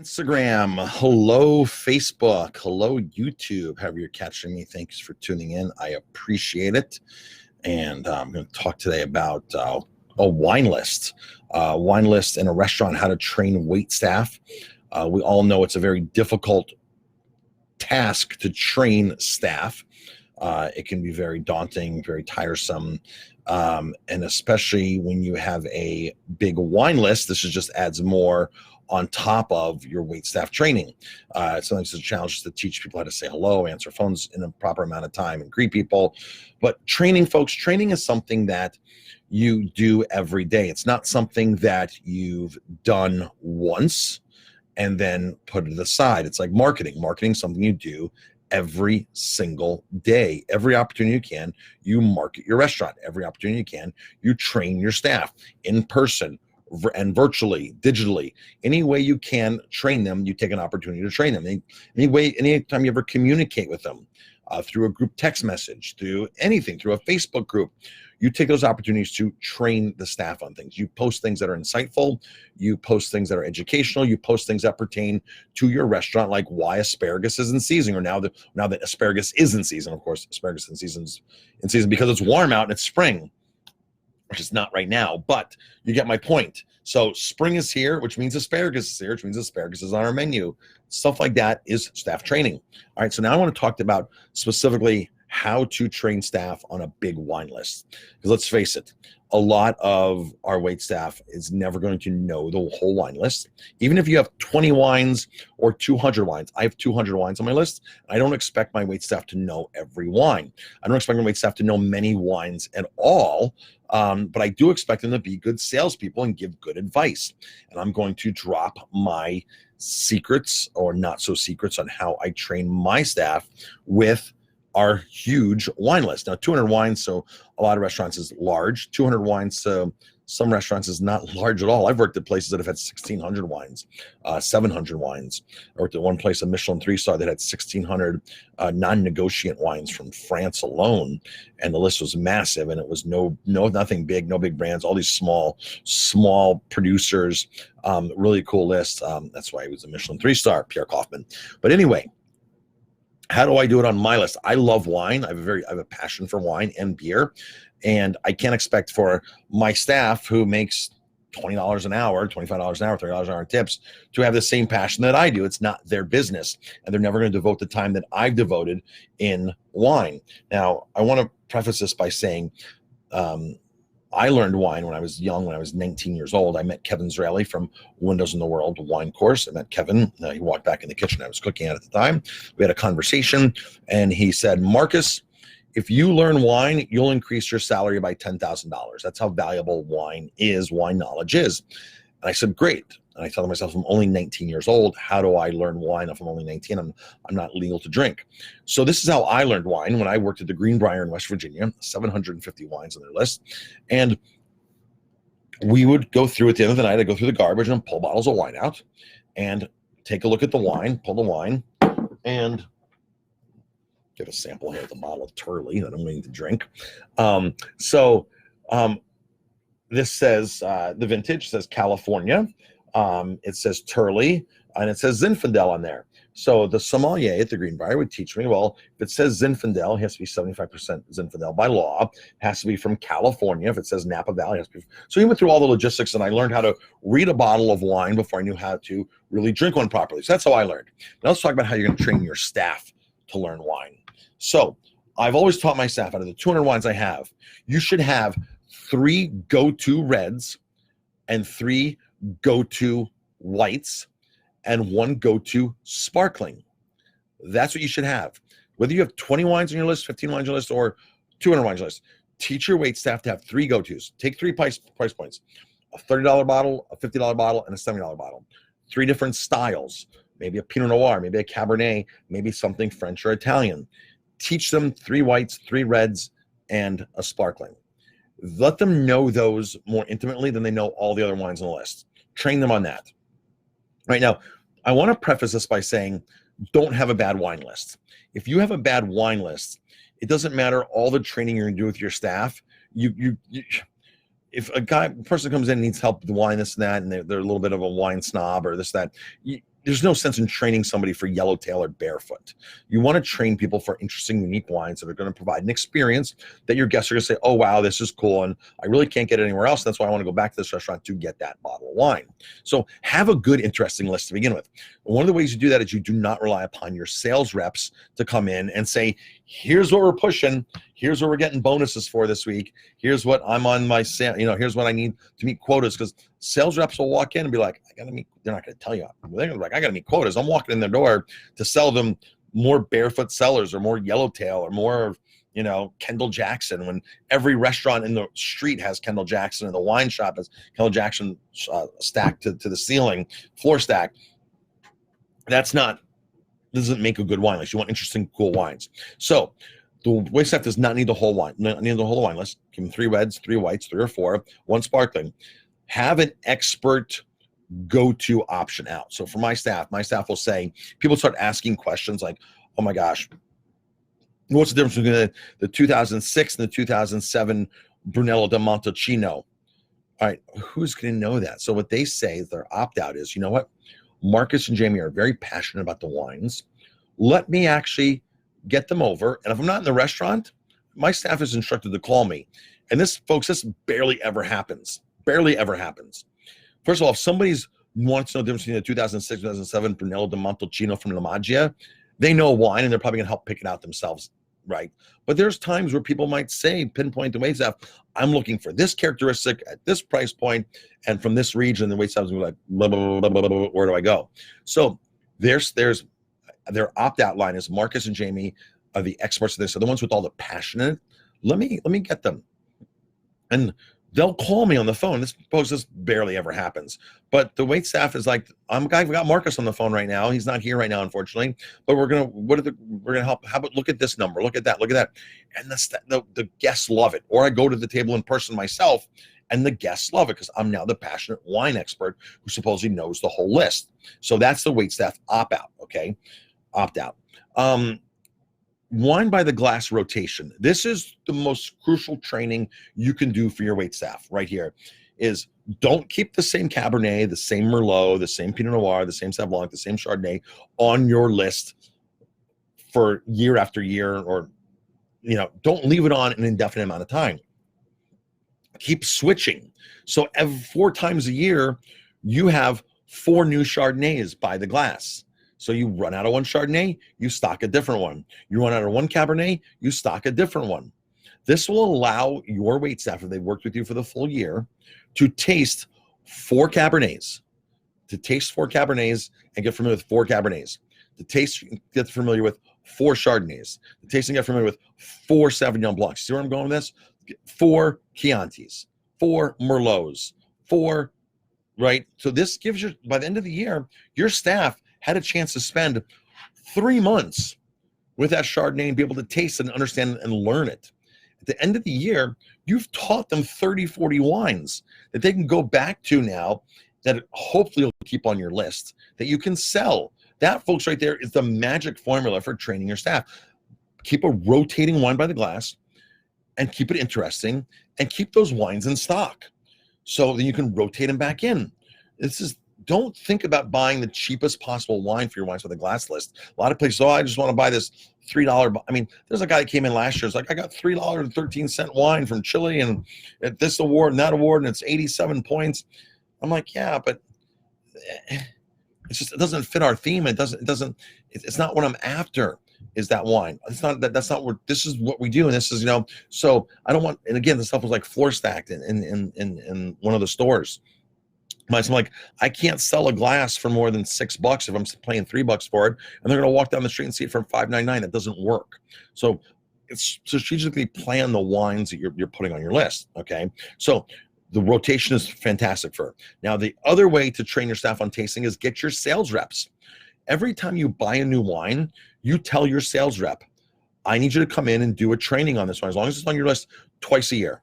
Instagram, hello Facebook, hello YouTube. However you're catching me, thanks for tuning in. I appreciate it. And I'm going to talk today about a wine list in a restaurant, how to train wait staff. We all know it's a very difficult task to train staff. It can be very daunting, very tiresome. And especially when you have a big wine list, this just adds more on top of your wait staff training. Sometimes it's a challenge to teach people how to say hello, answer phones in a proper amount of time, and greet people. But training, folks, training is something that you do every day. It's not something that you've done once and then put it aside. It's like marketing. Marketing is something you do every single day. Every opportunity you can, you market your restaurant. Every opportunity you can, you train your staff in person and virtually, digitally. Any way you can train them, you take an opportunity to train them. Anytime you ever communicate with them, through a group text message, through anything, through a Facebook group, you take those opportunities to train the staff on things. You post things that are insightful, you post things that are educational, you post things that pertain to your restaurant, like why asparagus is in season, or now that asparagus is in season. Of course, asparagus in season because it's warm out and it's spring, which is not right now, but you get my point. So spring is here, which means asparagus is here, which means asparagus is on our menu. Stuff like that is staff training. All right, so now I want to talk about specifically how to train staff on a big wine list. Because let's face it, a lot of our wait staff is never going to know the whole wine list. Even if you have 20 wines or 200 wines, I have 200 wines on my list. I don't expect my wait staff to know every wine. I don't expect my wait staff to know many wines at all. But I do expect them to be good salespeople and give good advice. And I'm going to drop my secrets or not so secrets on how I train my staff with our huge wine list. Now, 200 wines, so a lot of restaurants is large. 200 wines, so some restaurants is not large at all. I've worked at places that have had 1,600 wines, 700 wines. I worked at one place, a Michelin 3-star, that had 1,600 non-negotiant wines from France alone, and the list was massive. And it was nothing big, no big brands, all these small producers. Really cool list. That's why it was a Michelin 3-star, Pierre Kaufman. But anyway, how do I do it on my list? I love wine. I have a passion for wine and beer, and I can't expect for my staff who makes $20 an hour, $25 an hour, $30 an hour in tips to have the same passion that I do. It's not their business, and they're never going to devote the time that I've devoted in wine. Now, I want to preface this by saying, I learned wine when I was young, when I was 19 years old. I met Kevin Zraly from Windows in the World wine course. I met Kevin. He walked back in the kitchen I was cooking at the time. We had a conversation, and he said, Marcus, if you learn wine, you'll increase your salary by $10,000. That's how valuable wine knowledge is. And I said, great. And I thought to myself, I'm only 19 years old. How do I learn wine if I'm only 19? I'm not legal to drink. So this is how I learned wine when I worked at the Greenbrier in West Virginia, 750 wines on their list. And we would go through at the end of the night, I'd go through the garbage and pull bottles of wine out and take a look at the wine, pull the wine, and get a sample here of the bottle of Turley that I'm waiting to drink. This says, the vintage says California. It says Turley, and it says Zinfandel on there. So the sommelier at the Greenbrier would teach me, well, if it says Zinfandel, it has to be 75% Zinfandel by law. It has to be from California. If it says Napa Valley, it has to be. So he went through all the logistics, and I learned how to read a bottle of wine before I knew how to really drink one properly. So that's how I learned. Now let's talk about how you're going to train your staff to learn wine. So I've always taught my staff, out of the 200 wines I have, you should have 3 go-to reds and 3 go-to whites and 1 go-to sparkling. That's what you should have. Whether you have 20 wines on your list, 15 wines on your list, or 200 wines on your list, teach your wait staff to have 3 go-tos. Take 3 price points: a $30 bottle, a $50 bottle, and a $70 bottle. 3 different styles, maybe a Pinot Noir, maybe a Cabernet, maybe something French or Italian. Teach them 3 whites, 3 reds, and a sparkling. Let them know those more intimately than they know all the other wines on the list. Train them on that. Right now, I want to preface this by saying, don't have a bad wine list. If you have a bad wine list, it doesn't matter all the training you're going to do with your staff. If a person comes in and needs help with wine, this and that, and they're a little bit of a wine snob or this, that, there's no sense in training somebody for yellowtail or barefoot. You want to train people for interesting, unique wines that are going to provide an experience that your guests are going to say, oh, wow, this is cool, and I really can't get it anywhere else. That's why I want to go back to this restaurant to get that bottle of wine. So have a good, interesting list to begin with. One of the ways you do that is you do not rely upon your sales reps to come in and say, here's what we're pushing, here's what we're getting bonuses for this week, here's what I'm on my sale, here's what I need to meet quotas, because sales reps will walk in and be like, I gotta meet, they're not gonna tell you, they're gonna be like, I gotta meet quotas. I'm walking in their door to sell them more barefoot sellers or more yellowtail or more, Kendall Jackson, when every restaurant in the street has Kendall Jackson and the wine shop has Kendall Jackson stacked to the ceiling, floor stack. Doesn't make a good wine list. You want interesting, cool wines. So the wait staff does not need the whole wine, need the whole wine list. Give them 3 reds, 3 whites, 3 or 4, 1 sparkling. Have an expert go-to option out. So for my staff will say, people start asking questions like, oh my gosh, what's the difference between the 2006 and the 2007 Brunello del Montalcino? All right, who's going to know that? So what they say, their opt-out is, you know what? Marcus and Jamie are very passionate about the wines. Let me actually get them over. And if I'm not in the restaurant, my staff is instructed to call me. And this, folks, this barely ever happens. Barely ever happens. First of all, if somebody wants to know the difference between the 2006, 2007 Brunello del Montalcino from La Maggia, they know wine and they're probably going to help pick it out themselves, right? But there's times where people might say, pinpoint the wait staff, I'm looking for this characteristic at this price point and from this region. The wait staff is like, blah, blah, blah, blah, blah, where do I go? So there's their opt-out line is Marcus and Jamie are the experts of this. So the ones with all the passion in it. Let me get them. And they'll call me on the phone. This barely ever happens. But the wait staff is like, we got Marcus on the phone right now. He's not here right now, unfortunately. But we're gonna help. How about look at this number? Look at that. Look at that. And the guests love it. Or I go to the table in person myself, and the guests love it because I'm now the passionate wine expert who supposedly knows the whole list. So that's the wait staff opt-out. Okay, opt-out. Wine by the glass rotation. This is the most crucial training you can do for your wait staff right here is don't keep the same Cabernet, the same Merlot, the same Pinot Noir, the same Sauv Blanc, the same Chardonnay on your list for year after year, or, don't leave it on an indefinite amount of time. Keep switching. So every 4 times a year, you have 4 new Chardonnays by the glass. So you run out of one Chardonnay, you stock a different one. You run out of one Cabernet, you stock a different one. This will allow your wait staff, if they've worked with you for the full year, to taste 4 Cabernets, and get familiar with 4 Cabernets, get familiar with 4 Chardonnays, the taste and get familiar with 4 Sauvignon Blancs. See where I'm going with this? 4 Chiantis, 4 Merlots, 4, right? So this gives you, by the end of the year, your staff had a chance to spend 3 months with that Chardonnay and be able to taste and understand and learn it. At the end of the year, you've taught them 30, 40 wines that they can go back to now that hopefully will keep on your list that you can sell. That, folks, right there is the magic formula for training your staff. Keep a rotating wine by the glass and keep it interesting and keep those wines in stock so that you can rotate them back in. Don't think about buying the cheapest possible wine for your wines with a glass list. A lot of places, I just want to buy this $3. I mean, there's a guy that came in last year. It's like, I got $3.13 wine from Chile and at this award and that award, and it's 87 points. I'm like, yeah, but it doesn't fit our theme. It's not what I'm after is that wine. That's not what, this is what we do. And this is, so I don't want, and again, the stuff was like floor stacked in one of the stores. I'm like, I can't sell a glass for more than $6 if I'm paying $3 for it, and they're going to walk down the street and see it for $5.99. That doesn't work. So it's strategically plan the wines that you're putting on your list. Okay, so the rotation is fantastic for it. Now, the other way to train your staff on tasting is get your sales reps. Every time you buy a new wine, you tell your sales rep, I need you to come in and do a training on this wine, as long as it's on your list, twice a year.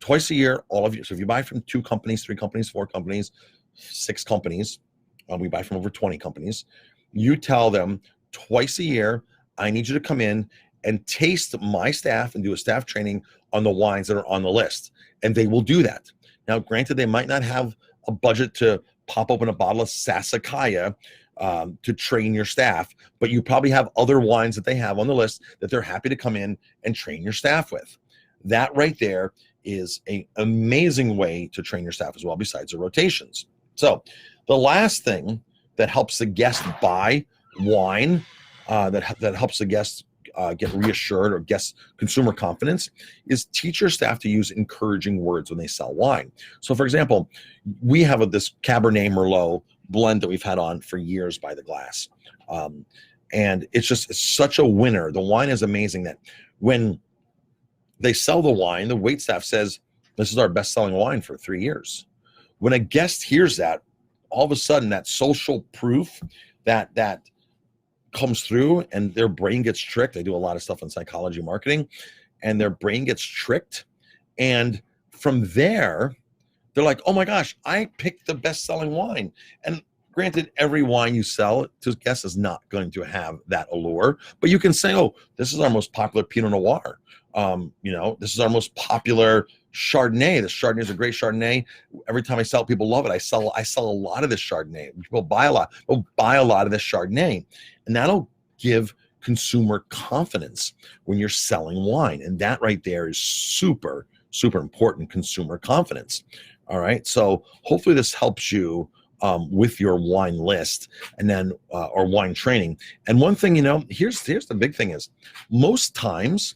Twice a year, all of you. So if you buy from 2 companies, 3 companies, 4 companies, 6 companies, we buy from over 20 companies, you tell them twice a year, I need you to come in and taste my staff and do a staff training on the wines that are on the list. And they will do that. Now, granted, they might not have a budget to pop open a bottle of Sassicaia, to train your staff, but you probably have other wines that they have on the list that they're happy to come in and train your staff with. That right there is an amazing way to train your staff as well, besides the rotations. So the last thing that helps the guest buy wine, that helps the guest get reassured or guest consumer confidence, is teach your staff to use encouraging words when they sell wine. So for example, we have this Cabernet Merlot blend that we've had on for years by the glass. And it's such a winner. The wine is amazing that when they sell the wine, the waitstaff says, this is our best selling wine for 3 years. When a guest hears that, all of a sudden that social proof that comes through and their brain gets tricked. They do a lot of stuff in psychology marketing, and their brain gets tricked. And from there, they're like, oh my gosh, I picked the best selling wine. And granted, every wine you sell to guests is not going to have that allure, but you can say, oh, this is our most popular Pinot Noir. This is our most popular Chardonnay. This Chardonnay is a great Chardonnay. Every time I sell it, people love it. I sell a lot of this Chardonnay. People buy a lot. They'll buy a lot of this Chardonnay. And that'll give consumer confidence when you're selling wine. And that right there is super, super important, consumer confidence. All right. So hopefully this helps you with your wine list and then or wine training. And one thing, here's the big thing is most times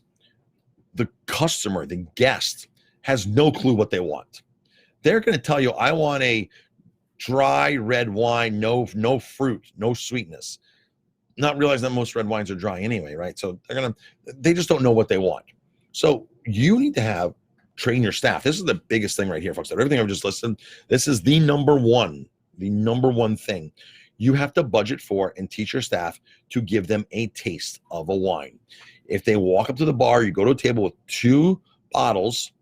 the customer, the guest, has no clue what they want. They're going to tell you, I want a dry red wine, no fruit, no sweetness. Not realizing that most red wines are dry anyway, right? So they just don't know what they want. So you need to train your staff. This is the biggest thing right here, folks. Everything I've just listed, this is the number one thing. You have to budget for and teach your staff to give them a taste of a wine. If they walk up to the bar, you go to a table with 2 bottles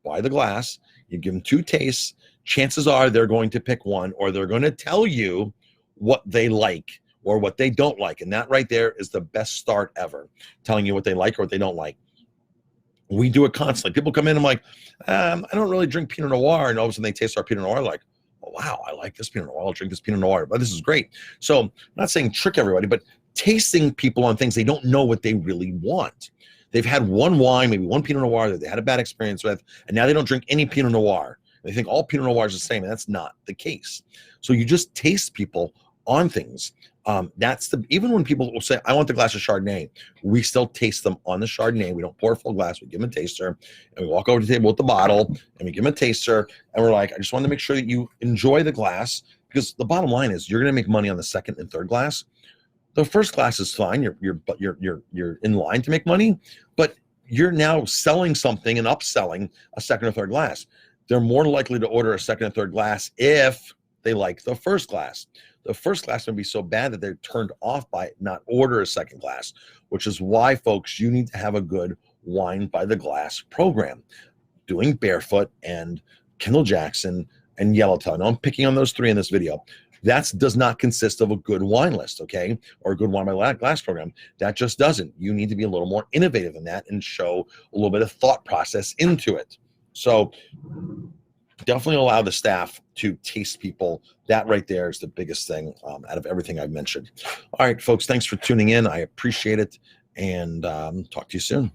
by the glass, you give them 2 tastes, chances are they're going to pick one, or they're going to tell you what they like or what they don't like. And that right there is the best start ever, telling you what they like or what they don't like. We do it constantly. People come in, I'm like, I don't really drink Pinot Noir. And all of a sudden they taste our Pinot Noir, like, oh, wow, I like this Pinot Noir. I'll drink this Pinot Noir. But this is great. So I'm not saying trick everybody, but tasting people on things they don't know what they really want. They've had one wine, maybe one Pinot Noir that they had a bad experience with, and now they don't drink any Pinot Noir. They think all Pinot Noir is the same, and that's not the case. So you just taste people on things. Even when people will say, I want the glass of Chardonnay, we still taste them on the Chardonnay. We don't pour a full glass. We give them a taster, and we walk over to the table with the bottle, and we give them a taster, and we're like, I just want to make sure that you enjoy the glass, because the bottom line is you're going to make money on the second and third glass. The first glass is fine. You're in line to make money, but you're now selling something and upselling a second or third glass. They're more likely to order a second or third glass if they like the first glass. The first glass would be so bad that they're turned off by it, not order a second glass, which is why, folks, you need to have a good wine by the glass program. Doing Barefoot and Kendall Jackson and Yellowtail. Now I'm picking on those 3 in this video. That does not consist of a good wine list, okay, or a good wine by glass program. That just doesn't. You need to be a little more innovative than that and show a little bit of thought process into it. So definitely allow the staff to taste people. That right there is the biggest thing out of everything I've mentioned. All right, folks, thanks for tuning in. I appreciate it, and talk to you soon.